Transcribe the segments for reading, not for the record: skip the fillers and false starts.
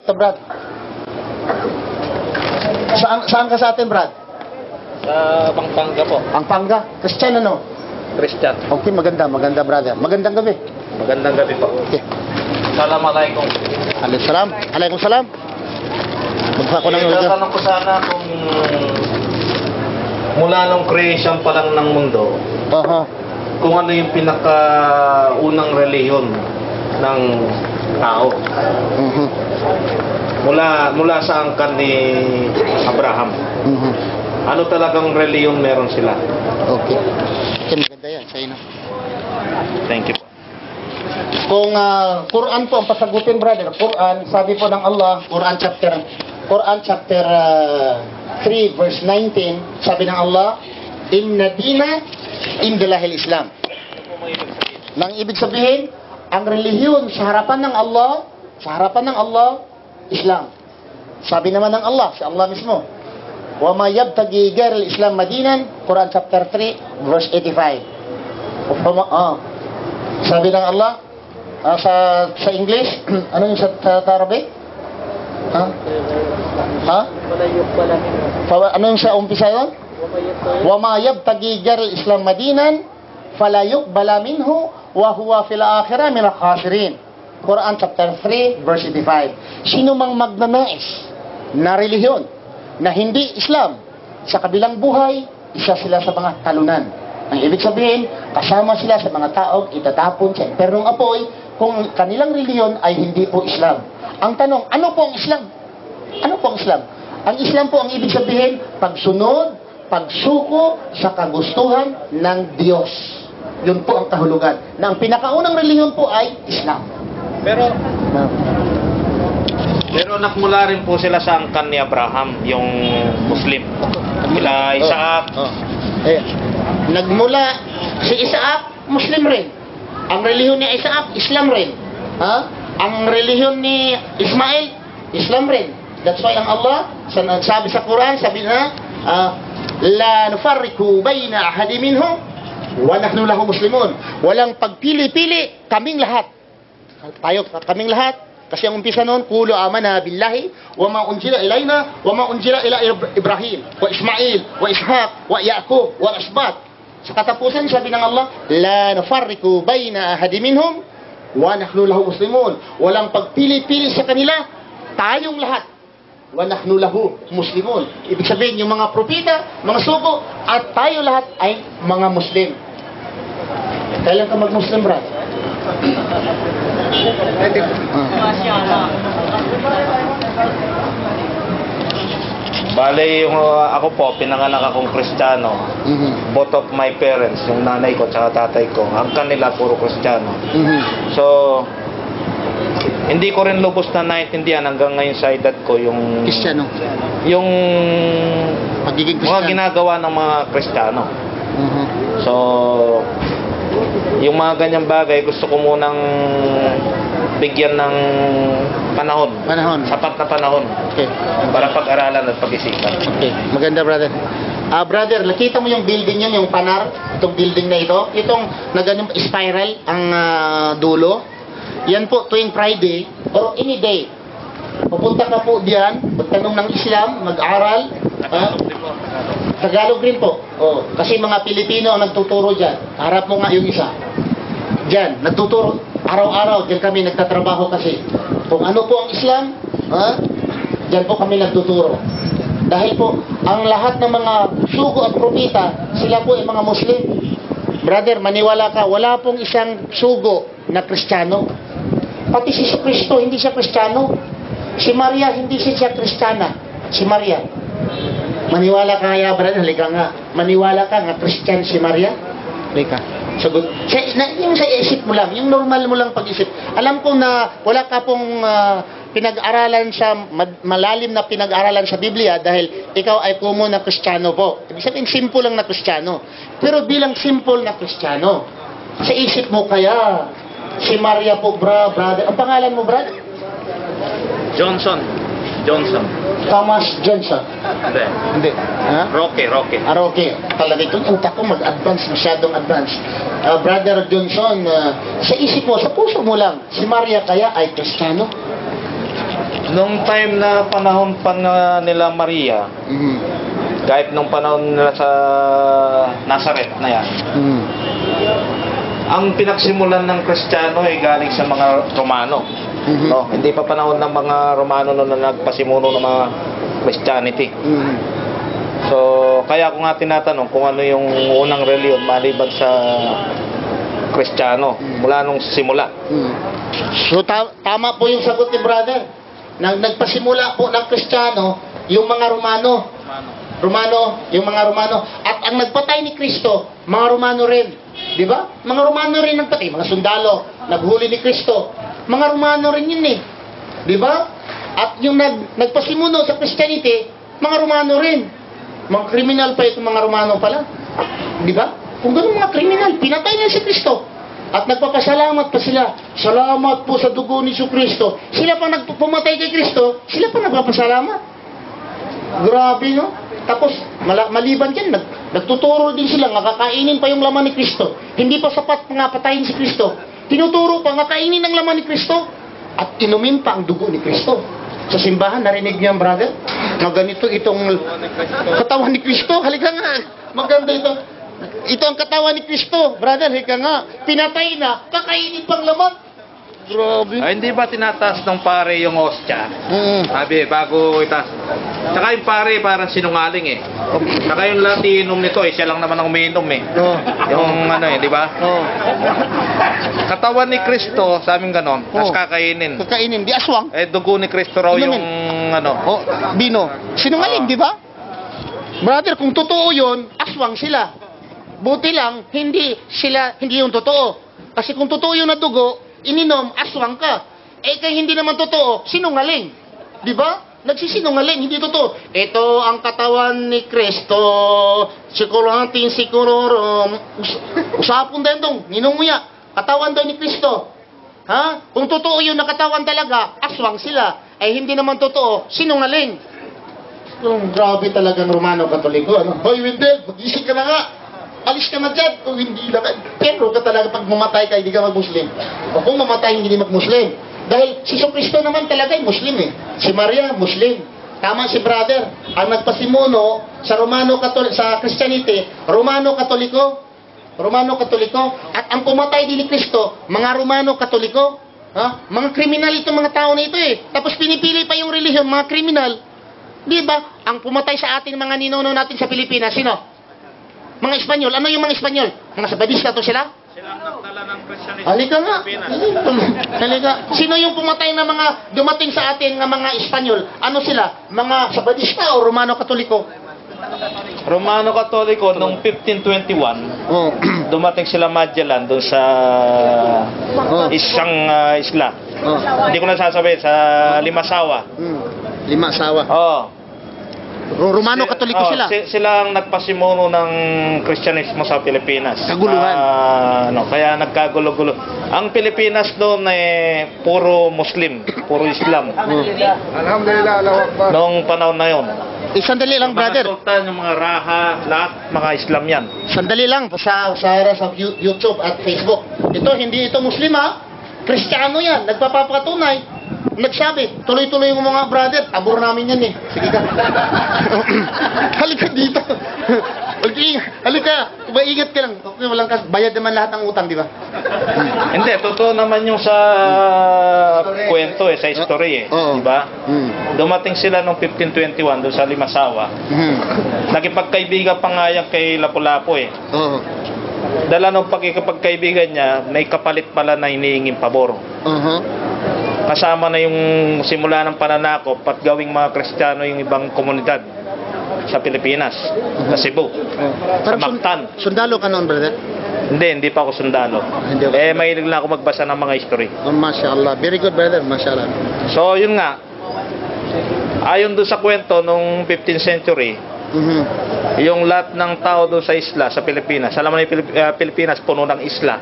Ito, Brad. Saan ka sa atin, Brad? Sa Pampanga po. Pampanga? Christian, ano? Christian. Okay, maganda, brother. Magandang gabi. Magandang gabi po. Okay. Assalamualaikum. Alaikum salam. Magpa ko ng lugar. Tatanong ko sana kung mula nung creation pa lang ng mundo, kung ano yung pinakaunang reliyon ng tao. Mula sa angkan ni Abraham. Ano talagang reliyon meron sila? Okay. Okay, maganda yan. Sa'yo na. Thank you po. Kung Quran po ang pasagutin, brother. Quran, sabi po ng Allah, Quran chapter 3 verse 19, sabi ng Allah, Inna dina indalahil Islam. Nang ibig sabihin, ang relihiyon sa harapan ng Allah, Islam. Sabi naman ng Allah, si Allah mismo, wa ma yabtagi ghairil Islam madinan, Quran chapter 3 verse 85. Sabi ng Allah, sa English, ano yung sa Arabic? Ano yung sa umpisa yun? Wa ma yabtagi ghairil Islam madinan, fala yuqbala minhu wa huwa fil akhirah min al-khasirin. Quran chapter 3 verse 85. Sino mang magnanais na relihiyon na hindi Islam, sa kabilang buhay, isa sila sa mga talunan. Ang ibig sabihin, kasama sila sa mga taong itatapon sa eternong apoy kung kanilang relihiyon ay hindi po Islam. Ang tanong, ano po ang Islam? Ano po ang Islam? Ang Islam po ang ibig sabihin, pagsunod, pagsuko sa kagustuhan ng Diyos. Yun po ang kahulugan. Na ang pinakaunang relihiyon po ay Islam. Pero nakmula rin po sila sa angkan ni Abraham, yung Muslim. Sila Isaac. Nagmula si Isaac, Muslim rin. Ang relihiyon ni Isaac, Islam rin. Ang relihiyon ni Ismail, Islam rin. That's why ang Allah, sabi sa Quran, sabi na, La nufarriku bayna ahadi minhum wa nahnu lahu muslimun. Walang pagpili-pili, kaming lahat. Kaming lahat. Kasi ang umpisa noon, Qulu amana billahi wa ma unzila ilayna wa ma unzila ila Ibrahim wa Ismail wa Ishaq wa Yaqub wa Asbat. Sa katapusan, sabi ng Allah, La nufarriku bayna ahadi minhum wa nahnu lahu muslimun. Walang pagpili-pili sa kanila, tayong lahat. Wa nahnu lahu muslimun. Ibig sabihin, yung mga propeta, mga sugo, at tayo lahat ay mga Muslim. Kailan ka mag-Muslim, brad? Bale, yung ako po, pinanganak akong Kristiyano. Both of my parents, yung nanay ko at tatay ko, ang kanila puro Kristiyano. So, hindi ko rin lubos na naintindihan hanggang ngayon sa edad ko yung Kristiyano. Yung pagiging mga ginagawa ng mga Kristiyano. So, yung mga ganyang bagay, gusto ko munang bigyan ng panahon. Sapat na panahon. Okay. Para pag-aralan at pag-isipan. Okay. Maganda, brother. Brother, nakita mo yung building yun, yung panar, itong building na ito, itong naganong spiral ang dulo. Yan po, tuwing Friday, or any day, pupunta ka po diyan, magtanong ng Islam, mag-aral. Tagalog rin po. Kasi mga Pilipino ang nagtuturo dyan. Harap mo nga yung isa. Dyan, nagtuturo. Araw-araw, dyan kami nagtatrabaho kasi. Kung ano po ang Islam, dyan po kami nagtuturo. Dahil po, ang lahat ng mga sugo at propita, sila po ay mga Muslim. Brother, maniwala ka, wala pong isang sugo na Kristiyano. Pati si Kristo, hindi siya Kristiyano. Si Maria, hindi siya Kristiyana. Si Maria. Maniwala ka kaya, brother, halika nga. Maniwala ka nga, Christian si Maria? Halika. Sagot. Yung sa isip mo lang, yung normal mo lang pag-isip. Alam ko na wala ka pong pinag-aralan sa, malalim na pinag-aralan sa Biblia dahil ikaw ay pumo na Kristiyano po. Ibig sabihin, simple lang na Kristiyano. Pero bilang simple na Kristiyano, sa isip mo kaya, si Maria po, brother. Ang pangalan mo, brother? Johnson. Thomas Johnson. Hindi. Roque. Roque. Talaga ito, ang tako mag-advance, masyadong advance. Brother Johnson, sa isip mo, sa puso mo lang, si Maria kaya ay Kristiyano? Nung time na panahon pa nila Maria, Mhm. kahit nung panahon nila sa Nazareth na yan, Mhm. ang pinagsimulan ng Kristiyano ay galing sa mga Romano. Mhm. No, hindi pa panahon ng mga Romano na nagpasimuno ng mga Christianity. Mhm. So, kaya ako nga tinatanong kung ano yung unang reliyon maliban sa Kristiyano mula nung simula. Mhm. So tama po yung sagot ni brother. Nagpasimula po ng Kristiyano yung mga Romano. Yung mga Romano. At ang nagpatay ni Kristo, mga Romano rin. Di ba? Mga Romano rin nagpatay. Mga sundalo, naghuli ni Kristo. Mga Romano rin yun eh. Di ba? At yung nagpasimuno sa Christianity, mga Romano rin. Mga kriminal pa itong mga Romano pala. Di ba? Kung ganun mga kriminal, pinatay nila si Kristo. At nagpapasalamat pa sila. Salamat po sa dugo ni Kristo. Sila pa nagpumatay kay Kristo, sila pa nagpapasalamat. Grabe, no? Tapos, maliban dyan, nagtuturo din sila, nga kakainin pa yung laman ni Kristo. Hindi pa sapat nga patayin si Kristo. Tinuturo pa, nga kainin ang laman ni Kristo. At inumin pa ang dugo ni Kristo. Sa simbahan, narinig niyo, brother? Na ganito itong katawan ni Kristo. Halika nga, maganda ito. Ito ang katawan ni Kristo, brother. Halika nga, pinatay na, kakainin pang laman. Grabe. Ay, hindi ba tinataas ng pare yung hostya? Sabi, bago itaas. Tsaka yung pare parang sinungaling eh. Tsaka yung latinom nito siya lang naman ang umiinom eh. Oh. Yung ano di ba? Oh. Katawan ni Kristo, sa aming ganon, tapos Oh. kakainin. Kakainin, di aswang. Dugo ni Kristo raw yung ano. Oh, bino. Sinungaling, di ba? Brother, kung totoo yun, aswang sila. Buti lang, hindi yung totoo. Kasi kung totoo yun na dugo, ininom, aswang ka. Kaya hindi naman totoo, sinungaling. Di ba? Nagsisinungaling, hindi totoo. Ito ang katawan ni Kristo. Sikurating sikurorom. Usapon din dong, ninunguya. Katawan daw ni Kristo. Ha? Kung totoo yun na katawan talaga, aswang sila. Hindi naman totoo, sinungaling. Yung grabe talagang Romano Katoliko. Ano? Hoy, Wendell, mag-isip ka na nga. Alis ka na dyan. Kung hindi na pero ka talaga pag mamatay ka, hindi ka mag-Muslim. O kung mamatay, hindi mag-Muslim. Dahil si Kristo naman talaga ay Muslim eh. Si Maria, Muslim. Tama si brother. Ang nagpasimuno sa sa Christianity, Romano Katoliko. At ang pumatay din ni Kristo, mga Romano Katoliko. Ha? Mga kriminal itong mga tao na ito eh. Tapos pinipili pa yung relihiyon, mga kriminal. Di ba? Ang pumatay sa ating mga ninuno natin sa Pilipinas, sino? Mga Espanyol. Ano yung mga Espanyol? Mga sabadista to sila? Sila ang nagdala ng Christianity. Halika nga. Halika. Sino yung pumatay na mga dumating sa atin ng mga Espanyol? Ano sila? Mga sabadista o Romano Katoliko? Romano Katoliko noong 1521, Oh. dumating sila Magellan doon sa isang isla. Oh. Hindi ko na sasabihin, sa Limasawa. Lima asawa. Oh. Romano Katoliko sila. Sila ang nagpasimuno ng Kristyanismo sa Pilipinas. Kaguluhan. Kaya nagkagulo-gulo. Ang Pilipinas doon puro Muslim, puro Islam. Alhamdulillah, Allahu Akbar. Noong panahon na yon. Sandali lang, brother. Mga sultan, yung mga raha, lahat mga Islam yan. Sandali lang sa YouTube at Facebook. Hindi ito Muslim ha. Kristiyano yan. Nagpapapatunay. Nagsabi, tuloy-tuloy yung mga brother, tabor namin yan eh. Sige ka. Halika dito. Halika, maingat ka lang. Okay, walang bayad naman lahat ng utang, di ba? Hindi, totoo naman yung sa kwento sa history Oo. di ba? Dumating sila noong 1521 doon sa Limasawa. Nakipagkaibigan pa nga yan kay Lapu-Lapu Oo. Dala nung pagkikipagkaibigan niya, may kapalit pala na hinihinging pabor. Kasama na yung simula ng pananakop at gawing mga Kristiyano yung ibang komunidad sa Pilipinas, sa Cebu, sa Mactan. Sundalo ka noon, brother? Hindi pa ako sundalo. Hindi ako. Mahilig lang ako magbasa ng mga history. Mashallah. Very good, brother. Mashallah. So, yun nga. Ayon doon sa kwento nung 15th century, yung lahat ng tao doon sa isla, sa Pilipinas, alam mo na yung Pilipinas, puno ng isla.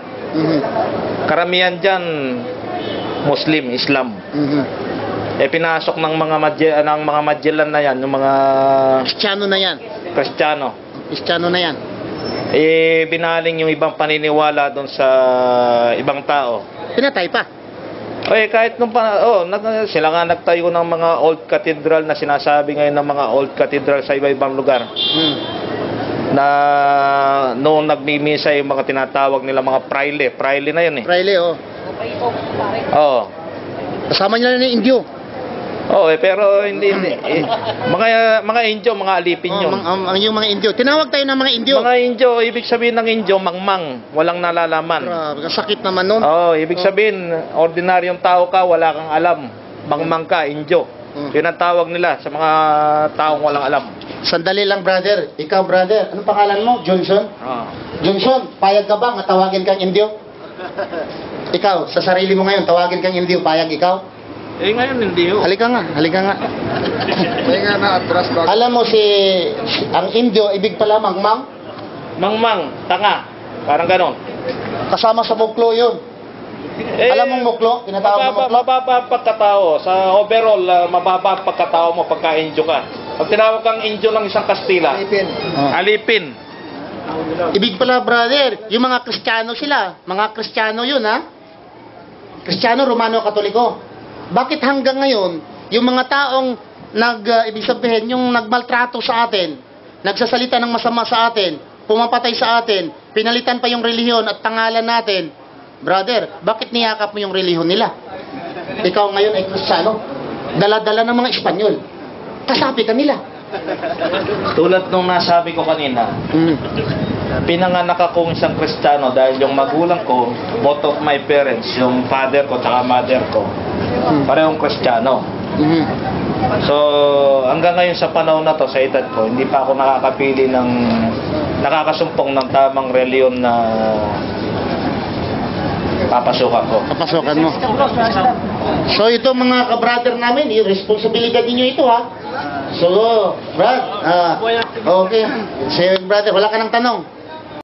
Karamihan dyan, Muslim, Islam. Pinasok ng mga Magellan na yan, yung mga Kristiyano na yan. Kristiyano na yan. Binaling yung ibang paniniwala doon sa ibang tao. Pinatay pa. Kahit nung sila nga nagtayo ng mga old cathedral na sinasabi ngayon ng mga old cathedral sa iba-ibang lugar. Na noong nagmimisa yung mga tinatawag nila mga praile na yun eh. Praile, oh. Oo. Kasama nila na yung Indio. Pero hindi. Mga Indio, mga alipin yun. Yung mga Indio. Tinawag tayo ng mga Indio. Mga Indio, ibig sabihin ng Indio, mangmang, walang nalalaman. Grabe, sakit naman nun. Ibig sabihin, ordinaryong tao ka, wala kang alam. Mangmang ka, Indio. Yun ang tawag nila sa mga taong walang alam. Sandali lang, brother. Ikaw, brother. Anong pangalan mo? Johnson? Johnson, payag ka ba nga tawagin kang Indio? Ikaw, sa sarili mo ngayon, tawagin kang Indio, payag ikaw? Ngayon hindi ho. Halika nga. Kaya na atras bago. Alam mo ang Indio, ibig pala mangmang, Mangmang, tanga. Parang ganon. kasama sa muklo yun. Alam mong muklo? Tinatawag mo muklo? Mababa pagkatao. Sa overall, mababa pagkatao mo pagka Indio ka. Pag tinawag kang Indio ng isang Kastila, alipin. Ibig pala, brother, yung mga Kristiyano sila. Mga Kristiyano yun, ha? Kristiyano, Romano, Katoliko. Bakit hanggang ngayon, yung mga taong ibig sabihin, yung nagmaltrato sa atin, nagsasalita ng masama sa atin, pumapatay sa atin, pinalitan pa yung relihiyon at pangalan natin, brother, bakit niyakap mo yung relihiyon nila? Ikaw ngayon ay Kristiyano, dala-dala ng mga Espanyol, kasapi ka nila. Tulad nung nasabi ko kanina, pinanganak akong isang Kristiyano dahil yung magulang ko, both of my parents, yung father ko at mother ko, parehong Kristiyano. So, hanggang ngayon sa panahon na to, sa edad ko, hindi pa ako nakakasumpong ng tamang reliyon na papasukan ko. Papasukan mo. So, ito mga kabrother namin, yung responsibilidad ninyo ito, ha? So, Brad, okay. Say, brother, wala ka ng tanong.